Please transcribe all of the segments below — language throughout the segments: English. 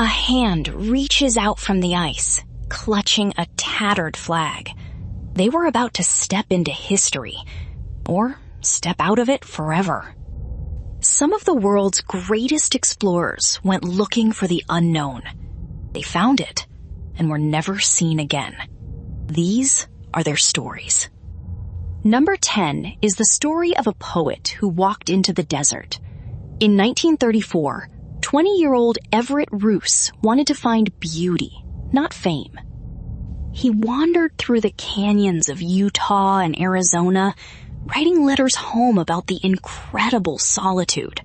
A hand reaches out from the ice, clutching a tattered flag. They were about to step into history, or step out of it forever. Some of the world's greatest explorers went looking for the unknown. They found it, and were never seen again. These are their stories. Number 10 is the story of a poet who walked into the desert. In 1934, 20-year-old Everett Ruess wanted to find beauty, not fame. He wandered through the canyons of Utah and Arizona, writing letters home about the incredible solitude.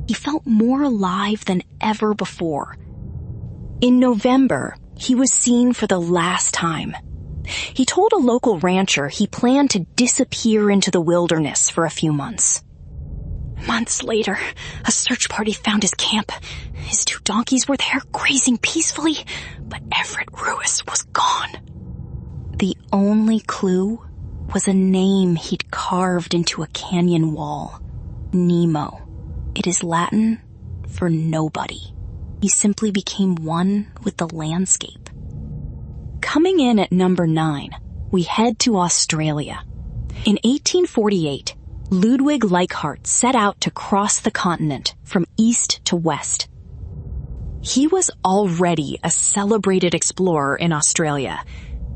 He felt more alive than ever before. In November, he was seen for the last time. He told a local rancher he planned to disappear into the wilderness for a few months. Months later, a search party found his camp. His 2 donkeys were there, grazing peacefully, but Everett Ruess was gone. The only clue was a name he'd carved into a canyon wall. Nemo. It is Latin for nobody. He simply became one with the landscape. Coming in at number 9, we head to Australia. In 1848, Ludwig Leichhardt set out to cross the continent from east to west. He was already a celebrated explorer in Australia.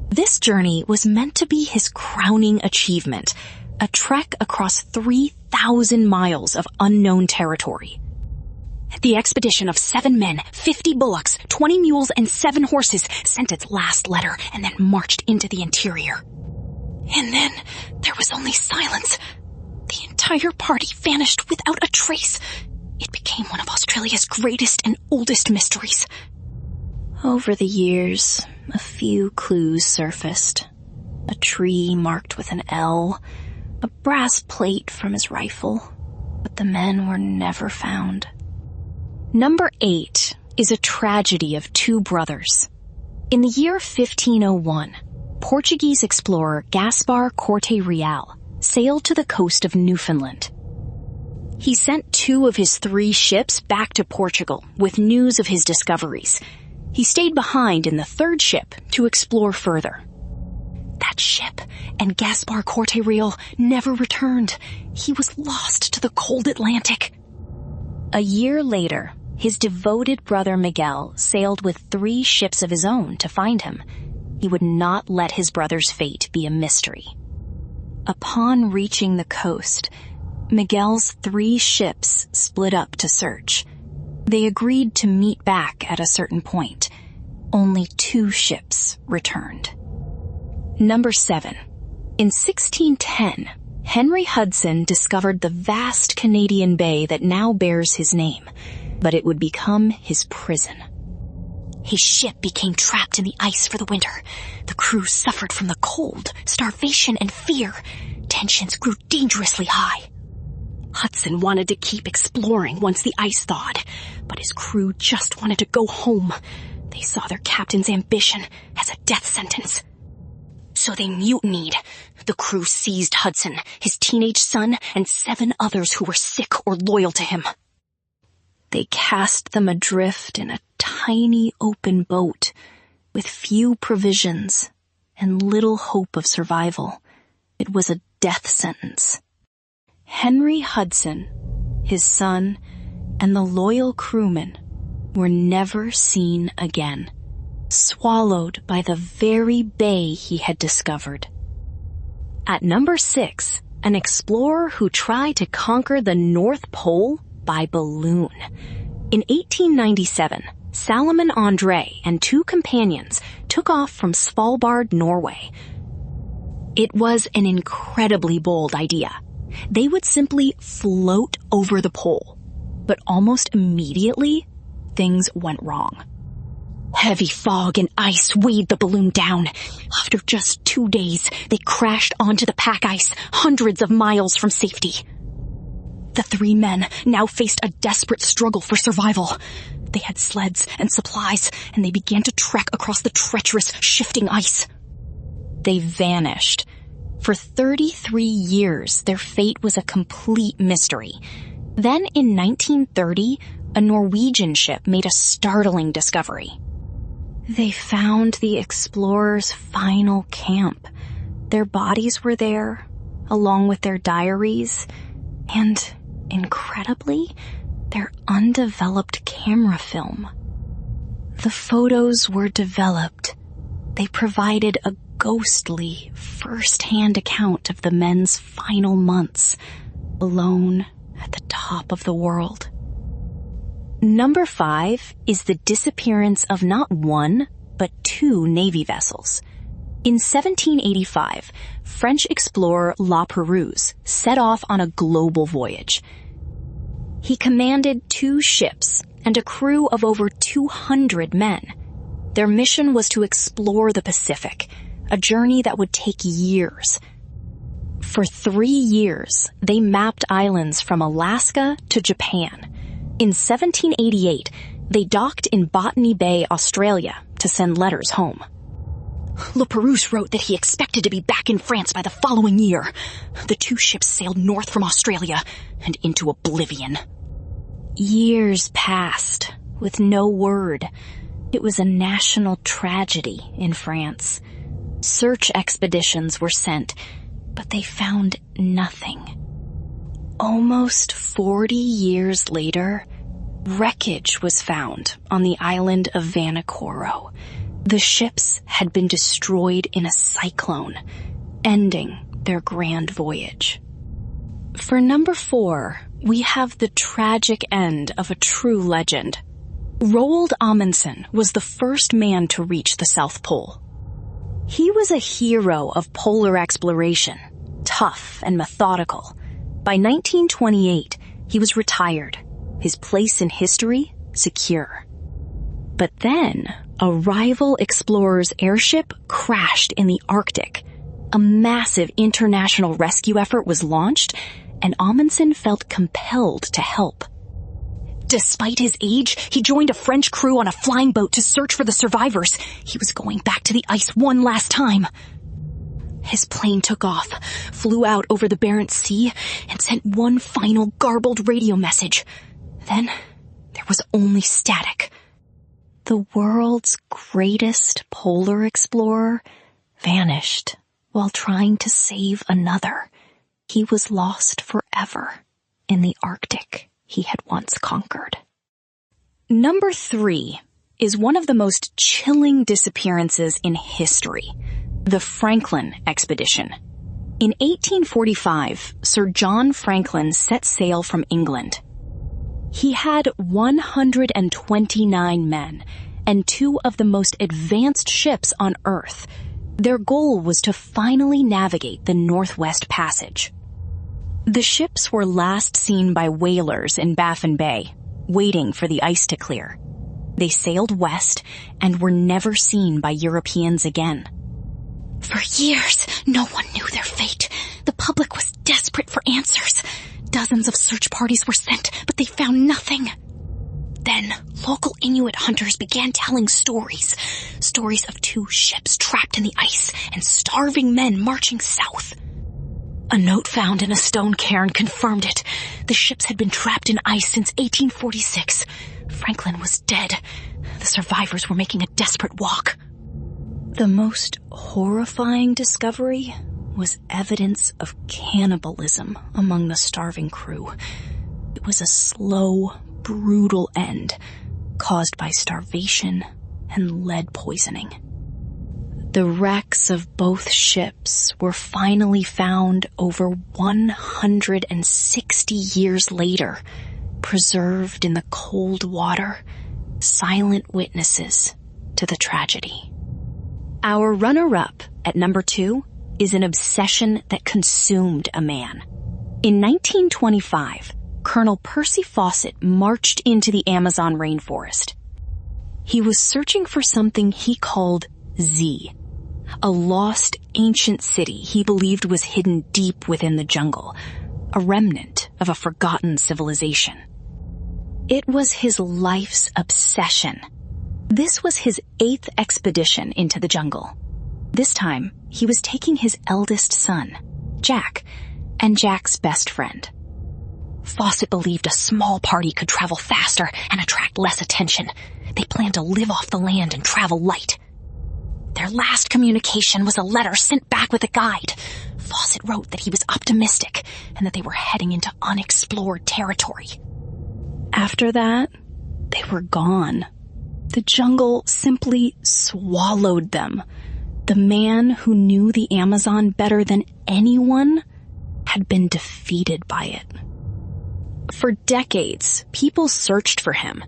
This journey was meant to be his crowning achievement, a trek across 3,000 miles of unknown territory. The expedition of 7 men, 50 bullocks, 20 mules, and 7 horses sent its last letter and then marched into the interior. And then there was only silence. The entire party vanished without a trace. It became one of Australia's greatest and oldest mysteries. Over the years, a few clues surfaced. A tree marked with an L, a brass plate from his rifle, but the men were never found. Number 8 is a tragedy of 2 brothers. In the year 1501, Portuguese explorer Gaspar Corte-Real sailed to the coast of Newfoundland. He sent 2 of his 3 ships back to Portugal with news of his discoveries. He stayed behind in the 3rd ship to explore further. That ship and Gaspar Corte-Real never returned. He was lost to the cold Atlantic. A year later, his devoted brother Miguel sailed with 3 ships of his own to find him. He would not let his brother's fate be a mystery. Upon reaching the coast, Miguel's 3 ships split up to search. They agreed to meet back at a certain point. Only 2 ships returned. Number 7. In 1610, Henry Hudson discovered the vast Canadian bay that now bears his name, but it would become his prison. His ship became trapped in the ice for the winter. The crew suffered from the cold, starvation, and fear. Tensions grew dangerously high. Hudson wanted to keep exploring once the ice thawed, but his crew just wanted to go home. They saw their captain's ambition as a death sentence. So they mutinied. The crew seized Hudson, his teenage son, and 7 others who were sick or loyal to him. They cast them adrift in a tiny open boat with few provisions and little hope of survival. It was a death sentence. Henry Hudson, his son, and the loyal crewmen were never seen again, swallowed by the very bay he had discovered. At number 6, an explorer who tried to conquer the North Pole by balloon. In 1897, Salomon André and 2 companions took off from Svalbard, Norway. It was an incredibly bold idea. They would simply float over the pole. But almost immediately, things went wrong. Heavy fog and ice weighed the balloon down. After just 2 days, they crashed onto the pack ice, hundreds of miles from safety. The 3 men now faced a desperate struggle for survival. They had sleds and supplies, and they began to trek across the treacherous, shifting ice. They vanished. For 33 years, their fate was a complete mystery. Then in 1930, a Norwegian ship made a startling discovery. They found the explorers' final camp. Their bodies were there, along with their diaries, and, incredibly, their undeveloped camera film. The photos were developed. They provided a ghostly, first-hand account of the men's final months, alone at the top of the world. Number 5 is the disappearance of not one, but 2 Navy vessels. In 1785, French explorer La Pérouse set off on a global voyage. He commanded 2 ships and a crew of over 200 men. Their mission was to explore the Pacific, a journey that would take years. For 3 years, they mapped islands from Alaska to Japan. In 1788, they docked in Botany Bay, Australia, to send letters home. La Pérouse wrote that he expected to be back in France by the following year. The 2 ships sailed north from Australia and into oblivion. Years passed, with no word. It was a national tragedy in France. Search expeditions were sent, but they found nothing. Almost 40 years later, wreckage was found on the island of Vanikoro. The ships had been destroyed in a cyclone, ending their grand voyage. For number 4, we have the tragic end of a true legend. Roald Amundsen was the first man to reach the South Pole. He was a hero of polar exploration, tough and methodical. By 1928, he was retired, his place in history secure. But then, a rival explorer's airship crashed in the Arctic. A massive international rescue effort was launched, and Amundsen felt compelled to help. Despite his age, he joined a French crew on a flying boat to search for the survivors. He was going back to the ice one last time. His plane took off, flew out over the Barents Sea, and sent one final garbled radio message. Then, there was only static. The world's greatest polar explorer vanished while trying to save another. He was lost forever in the Arctic he had once conquered. Number 3 is one of the most chilling disappearances in history, the Franklin expedition. In 1845, Sir John Franklin set sail from England. He had 129 men and 2 of the most advanced ships on Earth. Their goal was to finally navigate the Northwest Passage. The ships were last seen by whalers in Baffin Bay, waiting for the ice to clear. They sailed west and were never seen by Europeans again. For years, no one knew their fate. The public was desperate for answers. Dozens of search parties were sent, but they found nothing. Then, local Inuit hunters began telling stories. Stories of 2 ships trapped in the ice and starving men marching south. A note found in a stone cairn confirmed it. The ships had been trapped in ice since 1846. Franklin was dead. The survivors were making a desperate walk. The most horrifying discovery was evidence of cannibalism among the starving crew. It was a slow, brutal end caused by starvation and lead poisoning. The wrecks of both ships were finally found over 160 years later, preserved in the cold water, silent witnesses to the tragedy. Our runner-up at number 2 is an obsession that consumed a man. In 1925, Colonel Percy Fawcett marched into the Amazon rainforest. He was searching for something he called Z, a lost ancient city he believed was hidden deep within the jungle, a remnant of a forgotten civilization. It was his life's obsession. This was his 8th expedition into the jungle. This time, he was taking his eldest son, Jack, and Jack's best friend. Fawcett believed a small party could travel faster and attract less attention. They planned to live off the land and travel light. Their last communication was a letter sent back with a guide. Fawcett wrote that he was optimistic and that they were heading into unexplored territory. After that, they were gone. The jungle simply swallowed them. The man who knew the Amazon better than anyone had been defeated by it. For decades, people searched for him.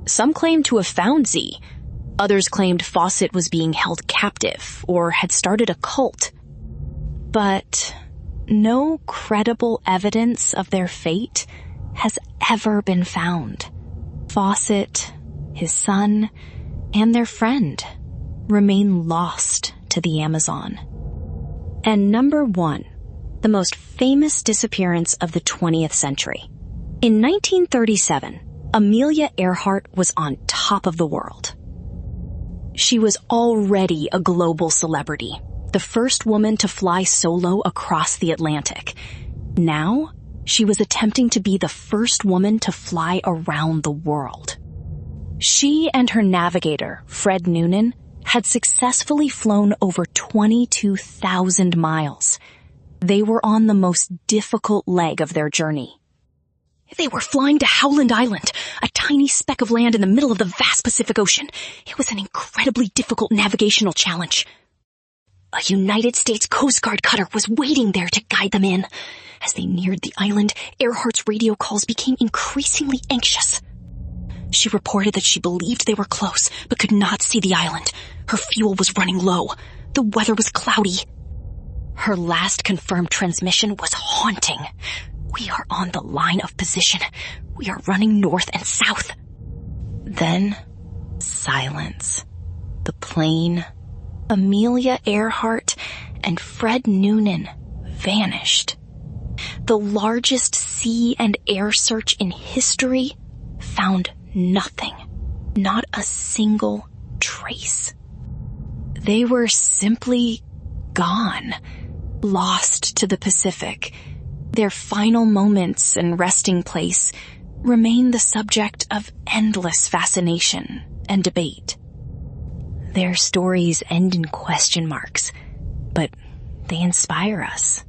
Some claimed to have found Z. Others claimed Fawcett was being held captive or had started a cult. But no credible evidence of their fate has ever been found. Fawcett, his son, and their friend remain lost to the Amazon. And number 1, the most famous disappearance of the 20th century. In 1937, Amelia Earhart was on top of the world. She was already a global celebrity, the first woman to fly solo across the Atlantic. Now, she was attempting to be the first woman to fly around the world. She and her navigator, Fred Noonan, had successfully flown over 22,000 miles. They were on the most difficult leg of their journey. They were flying to Howland Island, a tiny speck of land in the middle of the vast Pacific Ocean. It was an incredibly difficult navigational challenge. A United States Coast Guard cutter was waiting there to guide them in. As they neared the island, Earhart's radio calls became increasingly anxious. She reported that she believed they were close, but could not see the island. Her fuel was running low. The weather was cloudy. Her last confirmed transmission was haunting. "We are on the line of position. We are running north and south." Then, silence. The plane, Amelia Earhart, and Fred Noonan vanished. The largest sea and air search in history found nothing. Not a single trace. They were simply gone, lost to the Pacific. Their final moments and resting place remain the subject of endless fascination and debate. Their stories end in question marks, but they inspire us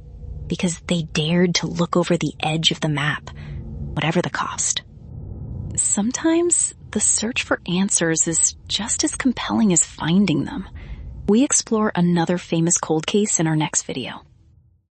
because they dared to look over the edge of the map, whatever the cost. Sometimes the search for answers is just as compelling as finding them. We explore another famous cold case in our next video.